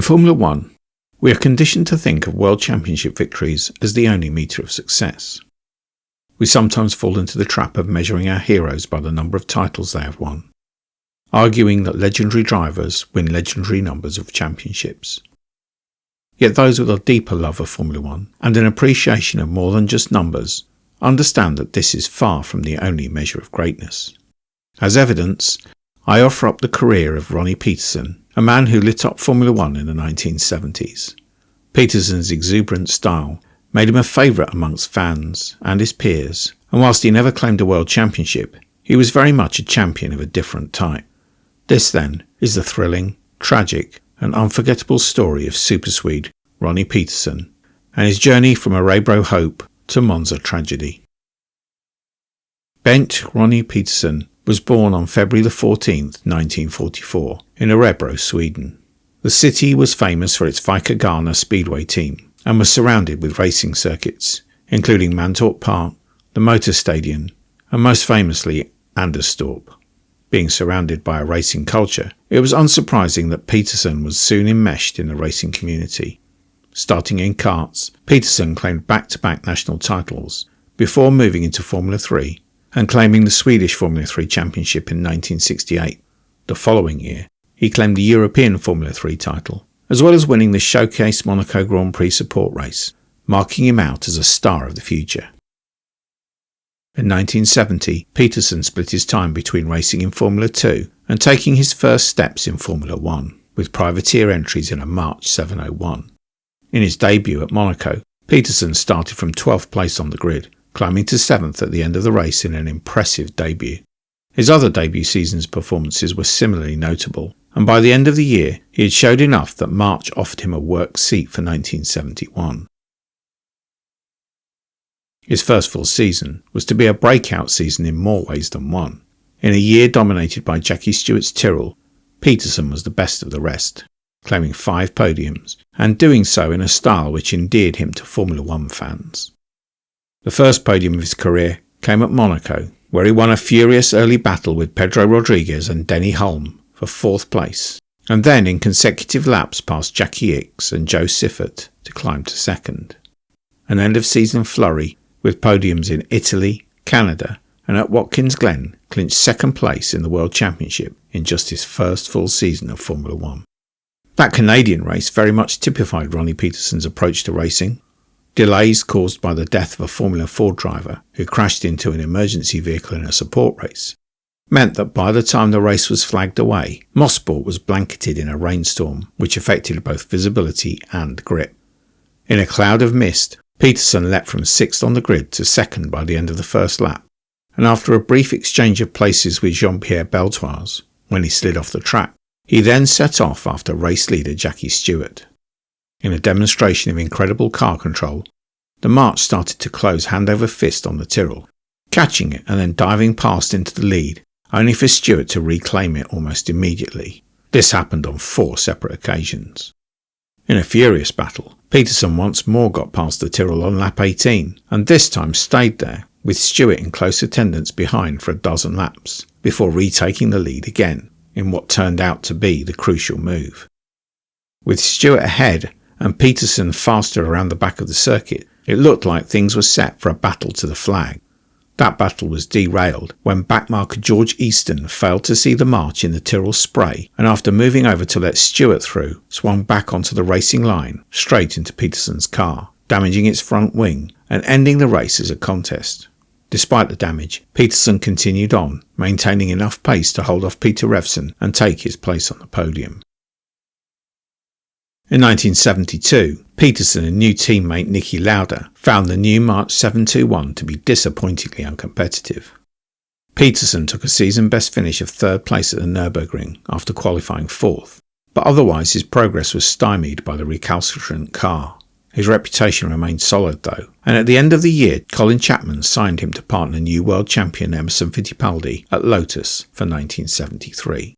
Formula One, we are conditioned to think of World Championship victories as the only metre of success. We sometimes fall into the trap of measuring our heroes by the number of titles they have won, arguing that legendary drivers win legendary numbers of championships. Yet those with a deeper love of Formula One and an appreciation of more than just numbers understand that this is far from the only measure of greatness. As evidence, I offer up the career of Ronnie Peterson, a man who lit up Formula One in the 1970s. Peterson's exuberant style made him a favourite amongst fans and his peers, and whilst he never claimed a world championship, he was very much a champion of a different type. This, then, is the thrilling, tragic and unforgettable story of SuperSwede Ronnie Peterson and his journey from Arabro hope to Monza tragedy. Bent Ronnie Peterson was born on February 14, 1944, in Arabro, Sweden. The city was famous for its Victories speedway team and was surrounded with racing circuits, including Mantorp Park, the Motor Stadion, and most famously Anderstorp. Being surrounded by a racing culture, it was unsurprising that Peterson was soon enmeshed in the racing community. Starting in karts, Peterson claimed back-to-back national titles before moving into Formula 3 and claiming the Swedish Formula 3 Championship in 1968. The following year, he claimed the European Formula 3 title, as well as winning the Showcase Monaco Grand Prix support race, marking him out as a star of the future. In 1970, Peterson split his time between racing in Formula 2 and taking his first steps in Formula 1, with privateer entries in a March 701. In his debut at Monaco, Peterson started from 12th place on the grid, climbing to 7th at the end of the race in an impressive debut. His other debut season's performances were similarly notable, and by the end of the year he had showed enough that March offered him a work seat for 1971. His first full season was to be a breakout season in more ways than one. In a year dominated by Jackie Stewart's Tyrrell, Peterson was the best of the rest, claiming 5 podiums, and doing so in a style which endeared him to Formula One fans. The first podium of his career came at Monaco, where he won a furious early battle with Pedro Rodriguez and Denny Hulme for 4th place, and then in consecutive laps passed Jackie Ickx and Joe Siffert to climb to 2nd. An end-of-season flurry with podiums in Italy, Canada and at Watkins Glen clinched 2nd place in the World Championship in just his first full season of Formula One. That Canadian race very much typified Ronnie Peterson's approach to racing. Delays caused by the death of a Formula 4 driver who crashed into an emergency vehicle in a support race meant that by the time the race was flagged away, Mosport was blanketed in a rainstorm which affected both visibility and grip. In a cloud of mist, Peterson leapt from 6th on the grid to 2nd by the end of the first lap, and after a brief exchange of places with Jean-Pierre Beltoise, when he slid off the track, he then set off after race leader Jackie Stewart. In a demonstration of incredible car control, the March started to close hand over fist on the Tyrrell, catching it and then diving past into the lead, only for Stewart to reclaim it almost immediately. This happened on 4 separate occasions. In a furious battle, Peterson once more got past the Tyrrell on lap 18, and this time stayed there, with Stewart in close attendance behind for a dozen laps, before retaking the lead again, in what turned out to be the crucial move. With Stewart ahead and Peterson faster around the back of the circuit, it looked like things were set for a battle to the flag. That battle was derailed when backmarker George Easton failed to see the march in the Tyrrell spray, and after moving over to let Stewart through, swung back onto the racing line straight into Peterson's car, damaging its front wing and ending the race as a contest. Despite the damage, Peterson continued on, maintaining enough pace to hold off Peter Revson and take his place on the podium. In 1972, Peterson and new teammate Niki Lauda found the new March 721 to be disappointingly uncompetitive. Peterson took a season-best finish of 3rd place at the Nürburgring after qualifying 4th, but otherwise his progress was stymied by the recalcitrant car. His reputation remained solid though, and at the end of the year Colin Chapman signed him to partner new world champion Emerson Fittipaldi at Lotus for 1973.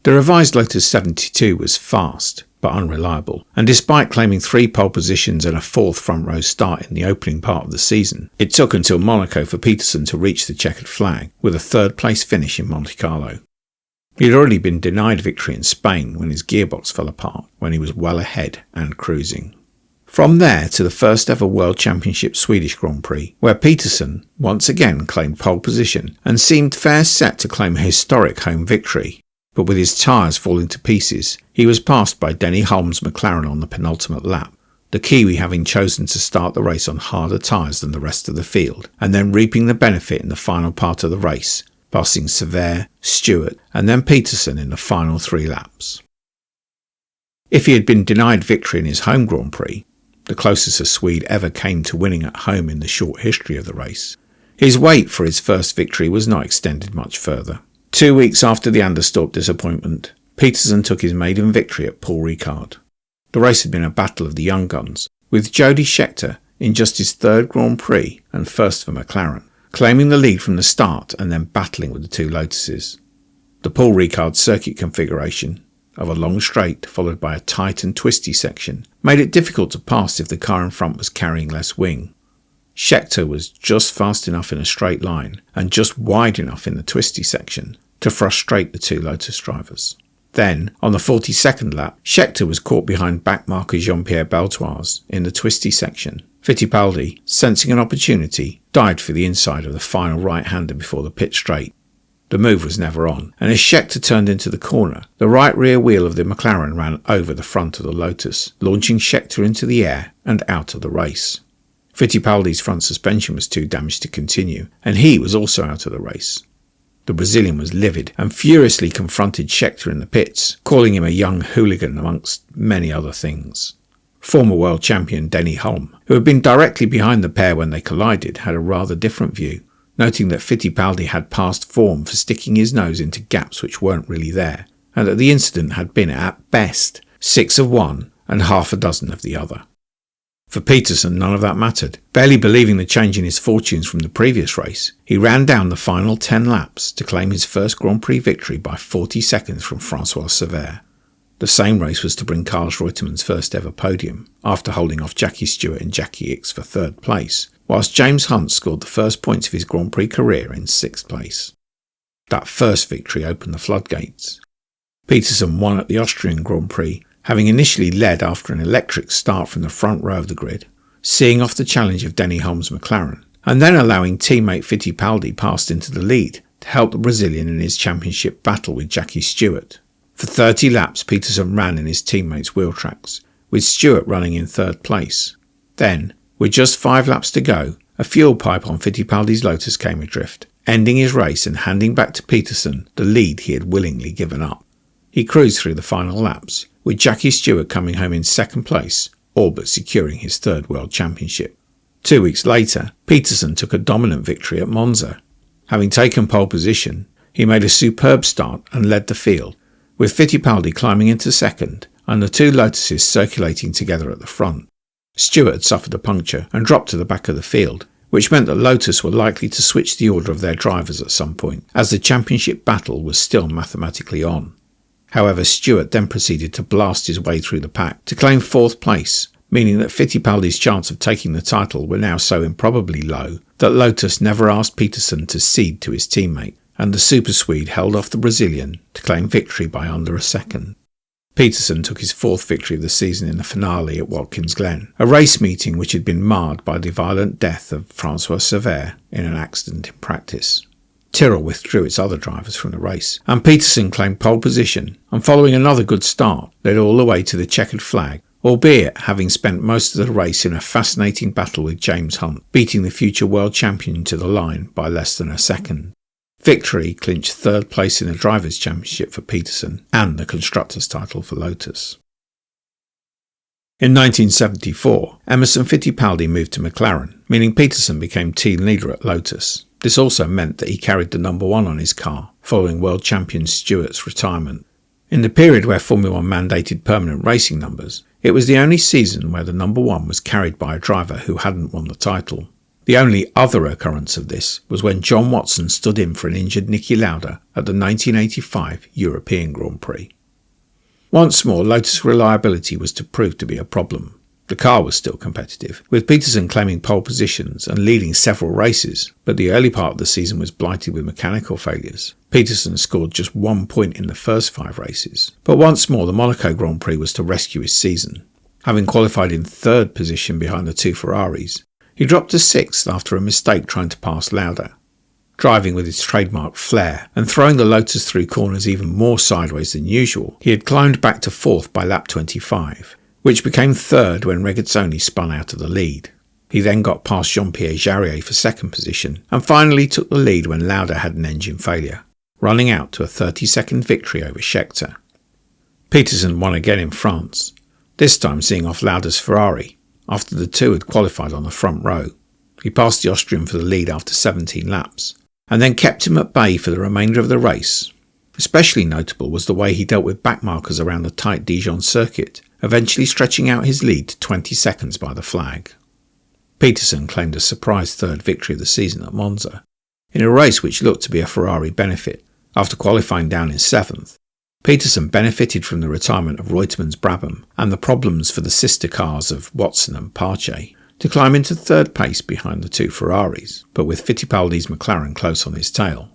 The revised Lotus 72 was fast, but unreliable, and despite claiming 3 pole positions and a 4th front row start in the opening part of the season, it took until Monaco for Peterson to reach the checkered flag, with a 3rd place finish in Monte Carlo. He had already been denied victory in Spain when his gearbox fell apart when he was well ahead and cruising. From there to the first ever World Championship Swedish Grand Prix, where Peterson once again claimed pole position and seemed fair set to claim a historic home victory. But with his tyres falling to pieces, he was passed by Denny Hulme's McLaren on the penultimate lap, the Kiwi having chosen to start the race on harder tyres than the rest of the field, and then reaping the benefit in the final part of the race, passing Severe, Stewart and then Peterson in the final 3 laps. If he had been denied victory in his home Grand Prix, the closest a Swede ever came to winning at home in the short history of the race, his wait for his first victory was not extended much further. 2 weeks after the Anderstorp disappointment, Peterson took his maiden victory at Paul Ricard. The race had been a battle of the young guns, with Jody Scheckter in just his 3rd Grand Prix and first for McLaren, claiming the lead from the start and then battling with the 2 Lotuses. The Paul Ricard circuit configuration of a long straight followed by a tight and twisty section made it difficult to pass if the car in front was carrying less wing. Scheckter was just fast enough in a straight line and just wide enough in the twisty section to frustrate the 2 Lotus drivers. Then, on the 42nd lap, Scheckter was caught behind backmarker Jean-Pierre Beltoise in the twisty section. Fittipaldi, sensing an opportunity, dived for the inside of the final right-hander before the pit straight. The move was never on, and as Scheckter turned into the corner, the right rear wheel of the McLaren ran over the front of the Lotus, launching Scheckter into the air and out of the race. Fittipaldi's front suspension was too damaged to continue, and he was also out of the race. The Brazilian was livid and furiously confronted Scheckter in the pits, calling him a young hooligan amongst many other things. Former world champion Denny Hulme, who had been directly behind the pair when they collided, had a rather different view, noting that Fittipaldi had passed form for sticking his nose into gaps which weren't really there, and that the incident had been at best 6 of one and half a dozen of the other. For Peterson, none of that mattered. Barely believing the change in his fortunes from the previous race, he ran down the final 10 laps to claim his first Grand Prix victory by 40 seconds from François Severe. The same race was to bring Carlos Reutemann's first ever podium, after holding off Jackie Stewart and Jackie Ickx for 3rd place, whilst James Hunt scored the first points of his Grand Prix career in 6th place. That first victory opened the floodgates. Peterson won at the Austrian Grand Prix, having initially led after an electric start from the front row of the grid, seeing off the challenge of Denny Hulme's McLaren, and then allowing teammate Fittipaldi past into the lead to help the Brazilian in his championship battle with Jackie Stewart. For 30 laps, Peterson ran in his teammates' wheel tracks, with Stewart running in 3rd place. Then, with just 5 laps to go, a fuel pipe on Fittipaldi's Lotus came adrift, ending his race and handing back to Peterson the lead he had willingly given up. He cruised through the final laps, with Jackie Stewart coming home in 2nd place, all but securing his 3rd World Championship. 2 weeks later, Peterson took a dominant victory at Monza. Having taken pole position, he made a superb start and led the field, with Fittipaldi climbing into 2nd and the 2 Lotuses circulating together at the front. Stewart had suffered a puncture and dropped to the back of the field, which meant that Lotus were likely to switch the order of their drivers at some point, as the championship battle was still mathematically on. However, Stewart then proceeded to blast his way through the pack to claim 4th place, meaning that Fittipaldi's chance of taking the title were now so improbably low that Lotus never asked Peterson to cede to his teammate, and the SuperSwede held off the Brazilian to claim victory by under a second. Peterson took his 4th victory of the season in the finale at Watkins Glen, a race meeting which had been marred by the violent death of François Severe in an accident in practice. Tyrrell withdrew its other drivers from the race, and Peterson claimed pole position, and following another good start, led all the way to the checkered flag, albeit having spent most of the race in a fascinating battle with James Hunt, beating the future world champion to the line by less than a second. Victory clinched 3rd place in the Drivers' Championship for Peterson and the Constructors' title for Lotus. In 1974, Emerson Fittipaldi moved to McLaren, meaning Peterson became team leader at Lotus. This also meant that he carried the number 1 on his car, following world champion Stewart's retirement. In the period where Formula 1 mandated permanent racing numbers, it was the only season where the number 1 was carried by a driver who hadn't won the title. The only other occurrence of this was when John Watson stood in for an injured Niki Lauda at the 1985 European Grand Prix. Once more, Lotus reliability was to prove to be a problem. The car was still competitive, with Peterson claiming pole positions and leading several races, but the early part of the season was blighted with mechanical failures. Peterson scored just 1 point in the first 5 races, but once more the Monaco Grand Prix was to rescue his season. Having qualified in 3rd position behind the 2 Ferraris, he dropped to 6th after a mistake trying to pass Lauda. Driving with his trademark flair and throwing the Lotus through corners even more sideways than usual, he had climbed back to 4th by lap 25, which became 3rd when Regazzoni spun out of the lead. He then got past Jean-Pierre Jarier for 2nd position and finally took the lead when Lauda had an engine failure, running out to a 30-second victory over Scheckter. Peterson won again in France, this time seeing off Lauda's Ferrari, after the two had qualified on the front row. He passed the Austrian for the lead after 17 laps, and then kept him at bay for the remainder of the race. Especially notable was the way he dealt with backmarkers around the tight Dijon circuit, eventually stretching out his lead to 20 seconds by the flag. Peterson claimed a surprise 3rd victory of the season at Monza, in a race which looked to be a Ferrari benefit. After qualifying down in 7th, Peterson benefited from the retirement of Reutemann's Brabham and the problems for the sister cars of Watson and Pache to climb into 3rd place behind the 2 Ferraris, but with Fittipaldi's McLaren close on his tail.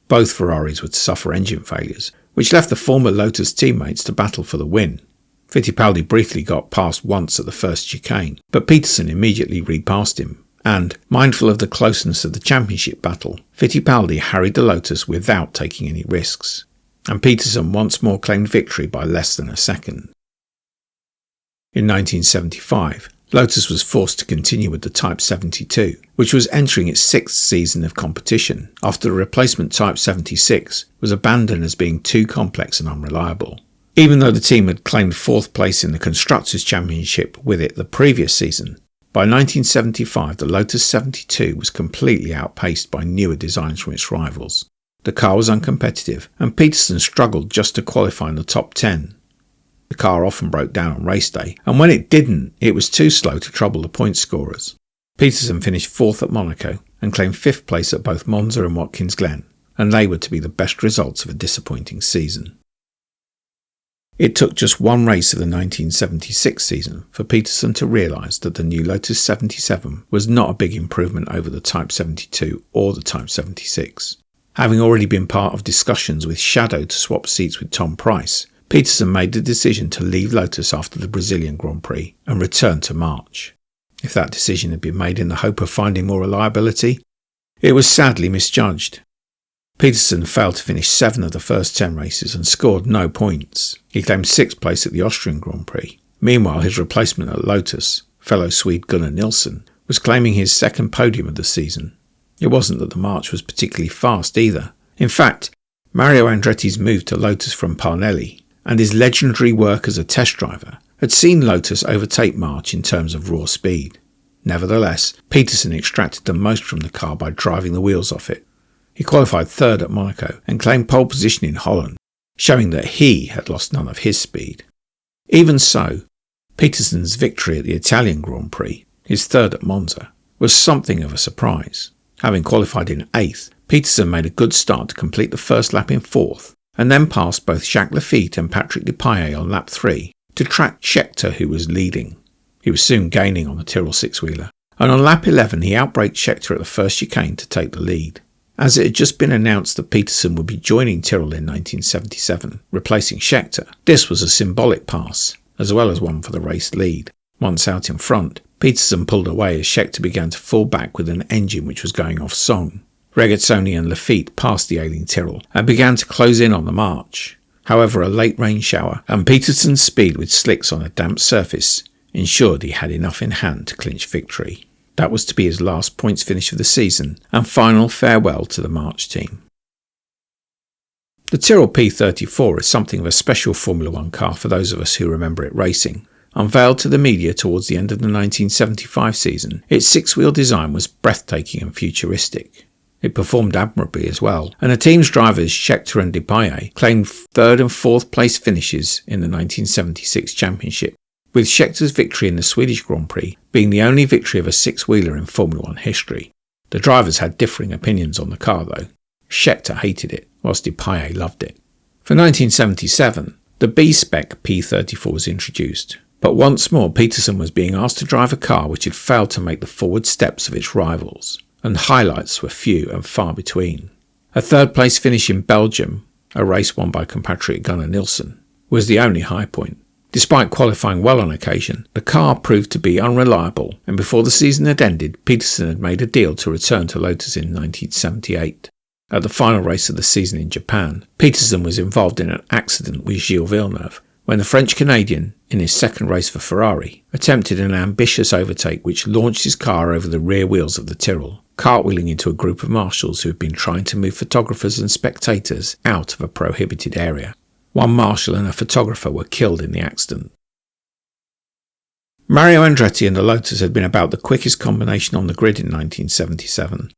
Both Ferraris were to suffer engine failures, which left the former Lotus teammates to battle for the win. Fittipaldi briefly got past once at the first chicane, but Peterson immediately repassed him, and, mindful of the closeness of the championship battle, Fittipaldi harried the Lotus without taking any risks, and Peterson once more claimed victory by less than a second. In 1975, Lotus was forced to continue with the Type 72, which was entering its 6th season of competition after the replacement Type 76 was abandoned as being too complex and unreliable. Even though the team had claimed 4th place in the Constructors' Championship with it the previous season, by 1975 the Lotus 72 was completely outpaced by newer designs from its rivals. The car was uncompetitive, and Peterson struggled just to qualify in the top 10. The car often broke down on race day, and when it didn't, it was too slow to trouble the point scorers. Peterson finished 4th at Monaco and claimed 5th place at both Monza and Watkins Glen, and they were to be the best results of a disappointing season. It took just one race of the 1976 season for Peterson to realise that the new Lotus 77 was not a big improvement over the Type 72 or the Type 76. Having already been part of discussions with Shadow to swap seats with Tom Price, Peterson made the decision to leave Lotus after the Brazilian Grand Prix and return to March. If that decision had been made in the hope of finding more reliability, it was sadly misjudged. Peterson failed to finish 7 of the first 10 races and scored no points. He claimed 6th place at the Austrian Grand Prix. Meanwhile, his replacement at Lotus, fellow Swede Gunnar Nilsson, was claiming his 2nd podium of the season. It wasn't that the march was particularly fast either. In fact, Mario Andretti's move to Lotus from Parnelli and his legendary work as a test driver had seen Lotus overtake March in terms of raw speed. Nevertheless, Peterson extracted the most from the car by driving the wheels off it. He qualified 3rd at Monaco and claimed pole position in Holland, showing that he had lost none of his speed. Even so, Peterson's victory at the Italian Grand Prix, his 3rd at Monza, was something of a surprise. Having qualified in 8th, Peterson made a good start to complete the first lap in 4th, and then passed both Jacques Lafitte and Patrick Depailler on lap 3 to track Scheckter, who was leading. He was soon gaining on the Tyrrell six-wheeler, and on lap 11 he outbraked Scheckter at the first chicane to take the lead. As it had just been announced that Peterson would be joining Tyrrell in 1977, replacing Scheckter, this was a symbolic pass, as well as one for the race lead. Once out in front, Peterson pulled away as Scheckter began to fall back with an engine which was going off song. Regazzoni and Lafitte passed the ailing Tyrrell and began to close in on the march. However, a late rain shower and Peterson's speed with slicks on a damp surface ensured he had enough in hand to clinch victory. That was to be his last points finish of the season and final farewell to the March team. The Tyrrell P34 is something of a special Formula One car for those of us who remember it racing. Unveiled to the media towards the end of the 1975 season, its six-wheel design was breathtaking and futuristic. It performed admirably as well, and the team's drivers Scheckter and Depailler claimed 3rd and 4th place finishes in the 1976 championship, with Scheckter's victory in the Swedish Grand Prix being the only victory of a six-wheeler in Formula One history. The drivers had differing opinions on the car though. Scheckter hated it, whilst Depailler loved it. For 1977, the B-Spec P34 was introduced. But once more Peterson was being asked to drive a car which had failed to make the forward steps of its rivals, and highlights were few and far between. A third-place finish in Belgium, a race won by compatriot Gunnar Nilsson, was the only high point. Despite qualifying well on occasion, the car proved to be unreliable, and before the season had ended, Peterson had made a deal to return to Lotus in 1978. At the final race of the season in Japan, Peterson was involved in an accident with Gilles Villeneuve, when the French-Canadian, in his second race for Ferrari, attempted an ambitious overtake which launched his car over the rear wheels of the Tyrrell, cartwheeling into a group of marshals who had been trying to move photographers and spectators out of a prohibited area. One marshal and a photographer were killed in the accident. Mario Andretti and the Lotus had been about the quickest combination on the grid in 1977,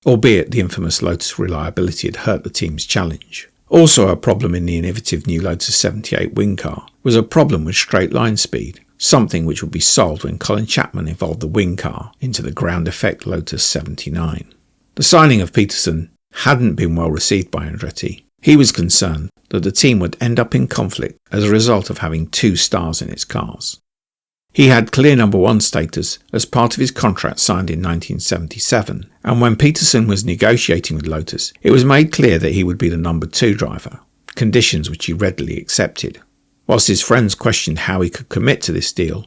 albeit the infamous Lotus reliability had hurt the team's challenge. Also a problem in the innovative new Lotus 78 wing car was a problem with straight line speed, something which would be solved when Colin Chapman evolved the wing car into the ground effect Lotus 79. The signing of Peterson hadn't been well received by Andretti. He was concerned that the team would end up in conflict as a result of having two stars in its cars. He had clear number one status as part of his contract signed in 1977, and when Peterson was negotiating with Lotus, it was made clear that he would be the number two driver, conditions which he readily accepted. Whilst his friends questioned how he could commit to this deal,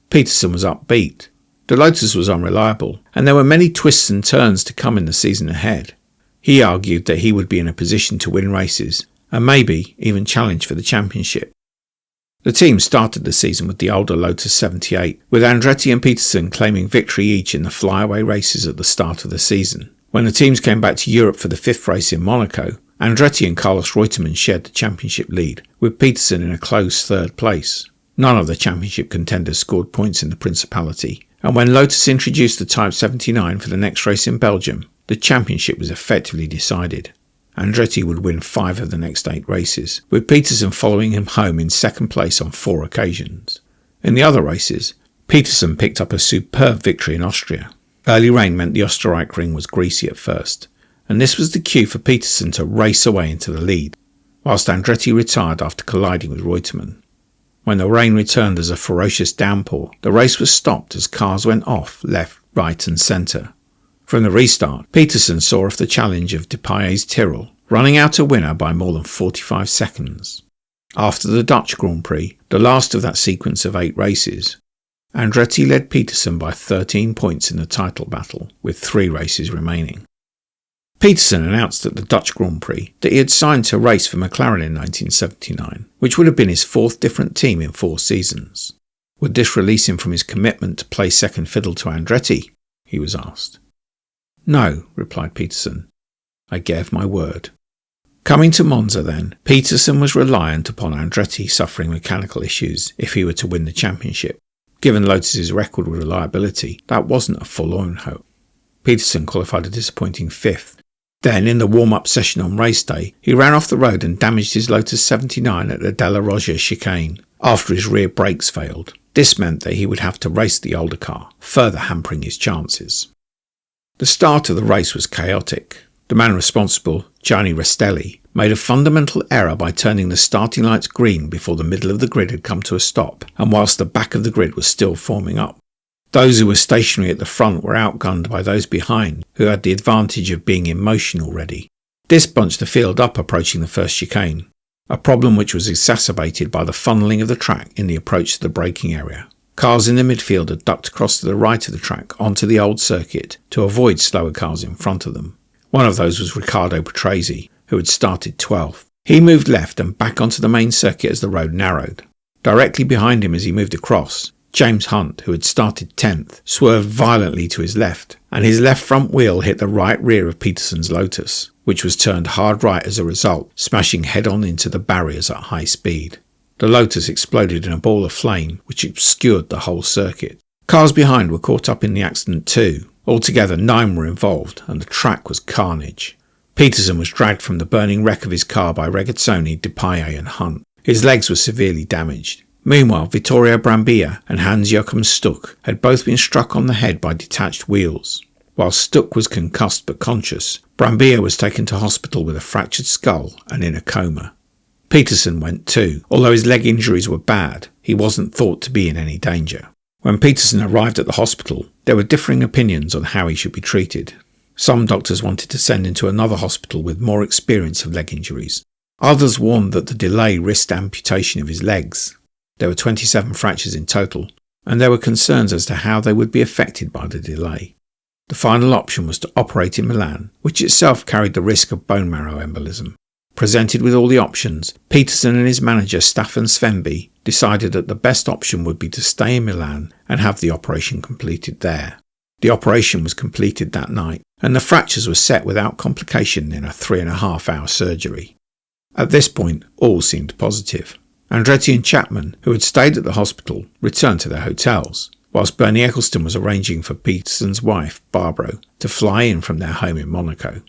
Peterson was upbeat. The Lotus was unreliable, and there were many twists and turns to come in the season ahead. He argued that he would be in a position to win races, and maybe even challenge for the championship. The team started the season with the older Lotus 78, with Andretti and Peterson claiming victory each in the flyaway races at the start of the season. When the teams came back to Europe for the fifth race in Monaco, Andretti and Carlos Reutemann shared the championship lead, with Peterson in a close third place. None of the championship contenders scored points in the Principality, and when Lotus introduced the Type 79 for the next race in Belgium, the championship was effectively decided. Andretti would win 5 of the next 8 races, with Peterson following him home in second place on 4 occasions. In the other races, Peterson picked up a superb victory in Austria. Early rain meant the Österreich ring was greasy at first, and this was the cue for Peterson to race away into the lead, whilst Andretti retired after colliding with Reutemann. When the rain returned as a ferocious downpour, the race was stopped as cars went off left, right and centre. From the restart, Peterson saw off the challenge of Depaillet's Tyrrell, running out a winner by more than 45 seconds. After the Dutch Grand Prix, the last of that sequence of 8 races, Andretti led Peterson by 13 points in the title battle, with 3 races remaining. Peterson announced at the Dutch Grand Prix that he had signed to race for McLaren in 1979, which would have been his 4th different team in 4 seasons. Would this release him from his commitment to play second fiddle to Andretti? He was asked. No, replied Peterson. I gave my word. Coming to Monza then, Peterson was reliant upon Andretti suffering mechanical issues if he were to win the championship. Given Lotus's record with reliability, that wasn't a forlorn hope. Peterson qualified a disappointing 5th. Then, in the warm-up session on race day, he ran off the road and damaged his Lotus 79 at the Della Roggia chicane after his rear brakes failed. This meant that he would have to race the older car, further hampering his chances. The start of the race was chaotic. The man responsible, Gianni Restelli, made a fundamental error by turning the starting lights green before the middle of the grid had come to a stop, and whilst the back of the grid was still forming up. Those who were stationary at the front were outgunned by those behind, who had the advantage of being in motion already. This bunched the field up approaching the first chicane, a problem which was exacerbated by the funnelling of the track in the approach to the braking area. Cars in the midfield had ducked across to the right of the track onto the old circuit to avoid slower cars in front of them. One of those was Riccardo Patrese, who had started 12th. He moved left and back onto the main circuit as the road narrowed. Directly behind him as he moved across, James Hunt, who had started 10th, swerved violently to his left, and his left front wheel hit the right rear of Peterson's Lotus, which was turned hard right as a result, smashing head-on into the barriers at high speed. The Lotus exploded in a ball of flame, which obscured the whole circuit. Cars behind were caught up in the accident too. Altogether 9 were involved, and the track was carnage. Peterson was dragged from the burning wreck of his car by Regazzoni, Depaillet and Hunt. His legs were severely damaged. Meanwhile, Vittorio Brambilla and Hans-Joachim Stuck had both been struck on the head by detached wheels. While Stuck was concussed but conscious, Brambilla was taken to hospital with a fractured skull and in a coma. Peterson went too. Although his leg injuries were bad, he wasn't thought to be in any danger. When Peterson arrived at the hospital, there were differing opinions on how he should be treated. Some doctors wanted to send him to another hospital with more experience of leg injuries. Others warned that the delay risked amputation of his legs. There were 27 fractures in total, and there were concerns as to how they would be affected by the delay. The final option was to operate in Milan, which itself carried the risk of bone marrow embolism. Presented with all the options, Peterson and his manager Staffan Svenby decided that the best option would be to stay in Milan and have the operation completed there. The operation was completed that night, and the fractures were set without complication in a 3.5-hour surgery. At this point, all seemed positive. Andretti and Chapman, who had stayed at the hospital, returned to their hotels, whilst Bernie Eccleston was arranging for Peterson's wife, Barbara, to fly in from their home in Monaco.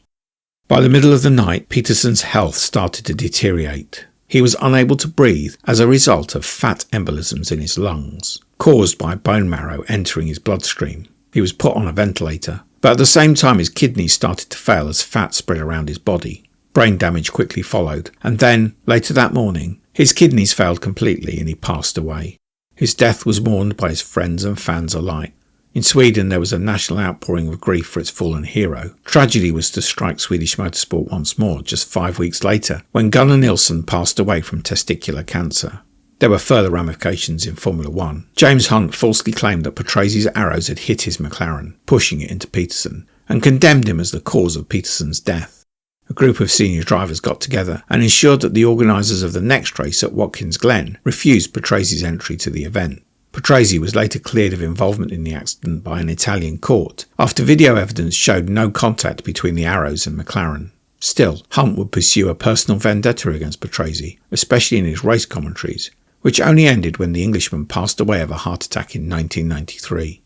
By the middle of the night, Peterson's health started to deteriorate. He was unable to breathe as a result of fat embolisms in his lungs, caused by bone marrow entering his bloodstream. He was put on a ventilator, but at the same time his kidneys started to fail as fat spread around his body. Brain damage quickly followed, and then, later that morning, his kidneys failed completely and he passed away. His death was mourned by his friends and fans alike. In Sweden there was a national outpouring of grief for its fallen hero. Tragedy was to strike Swedish motorsport once more just 5 weeks later, when Gunnar Nilsson passed away from testicular cancer. There were further ramifications in Formula 1. James Hunt falsely claimed that Patresi's arrows had hit his McLaren, pushing it into Peterson, and condemned him as the cause of Peterson's death. A group of senior drivers got together and ensured that the organisers of the next race at Watkins Glen refused Patresi's entry to the event. Patrese was later cleared of involvement in the accident by an Italian court, after video evidence showed no contact between the arrows and McLaren. Still, Hunt would pursue a personal vendetta against Patrese, especially in his race commentaries, which only ended when the Englishman passed away of a heart attack in 1993.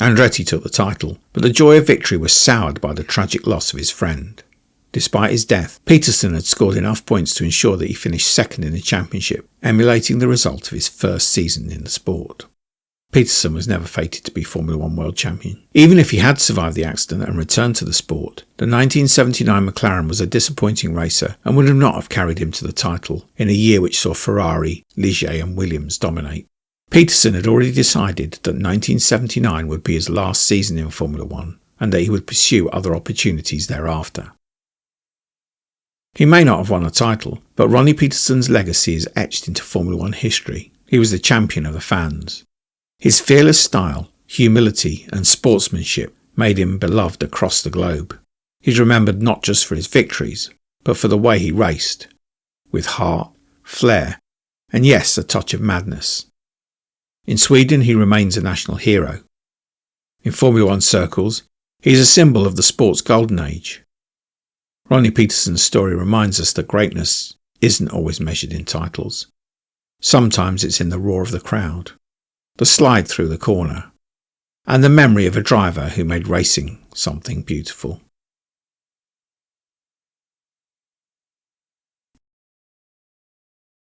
Andretti took the title, but the joy of victory was soured by the tragic loss of his friend. Despite his death, Peterson had scored enough points to ensure that he finished second in the championship, emulating the result of his first season in the sport. Peterson was never fated to be Formula 1 world champion. Even if he had survived the accident and returned to the sport, the 1979 McLaren was a disappointing racer and would not have carried him to the title in a year which saw Ferrari, Ligier and Williams dominate. Peterson had already decided that 1979 would be his last season in Formula 1 and that he would pursue other opportunities thereafter. He may not have won a title, but Ronnie Peterson's legacy is etched into Formula 1 history. He was the champion of the fans. His fearless style, humility and sportsmanship made him beloved across the globe. He's remembered not just for his victories, but for the way he raced, with heart, flair, and yes, a touch of madness. In Sweden he remains a national hero. In Formula 1 circles, he is a symbol of the sport's golden age. Ronnie Peterson's story reminds us that greatness isn't always measured in titles. Sometimes it's in the roar of the crowd, the slide through the corner, and the memory of a driver who made racing something beautiful.